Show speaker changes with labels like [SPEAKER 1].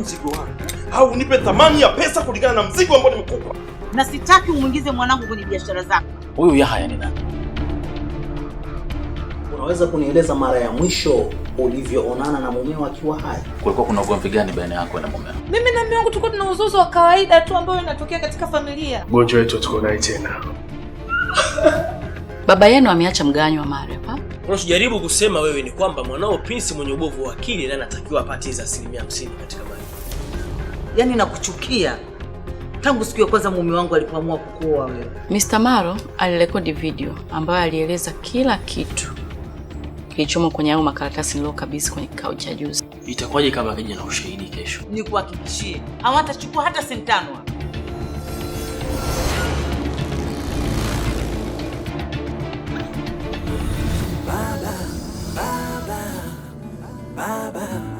[SPEAKER 1] mzigo wangu au unipe thamani ya pesa kulingana na mzigo ambao nimekupa.
[SPEAKER 2] Na sitaki umuingize mwanangu kwenye biashara zako.
[SPEAKER 3] Huyu Yahaya ni nani?
[SPEAKER 4] Unaweza kunieleza mara ya mwisho ulivyoonana na mumeo akiwa hai?
[SPEAKER 3] Kulikuwa kuna ugomvi gani baina yako na mumeo?
[SPEAKER 5] Mimi na mume wangu tulikuwa tuna uzozo wa kawaida tu ambao unatokea katika familia.
[SPEAKER 6] Gonjwa wetu tuko naye tena.
[SPEAKER 7] Baba yenu ameacha mganyo wa mali hapa.
[SPEAKER 8] Unachojaribu kusema wewe ni kwamba mwanao Prince mwenye ubovu wa akili na anatakiwa apate hizo 50% katika mali.
[SPEAKER 2] Yaani nakuchukia. Tangu siku ya kwanza mume wangu alipoamua kukuoa wewe.
[SPEAKER 7] Mr. Maro alirekodi video ambayo alieleza kila kitu kilichomo kwenye hayo makaratasi niliyokabidhi kwenye kikao cha juzi.
[SPEAKER 8] Itakuwaje kama akija na ushahidi kesho?
[SPEAKER 2] Nikuhakikishie, hawatachukua hata senti 5.
[SPEAKER 9] Baba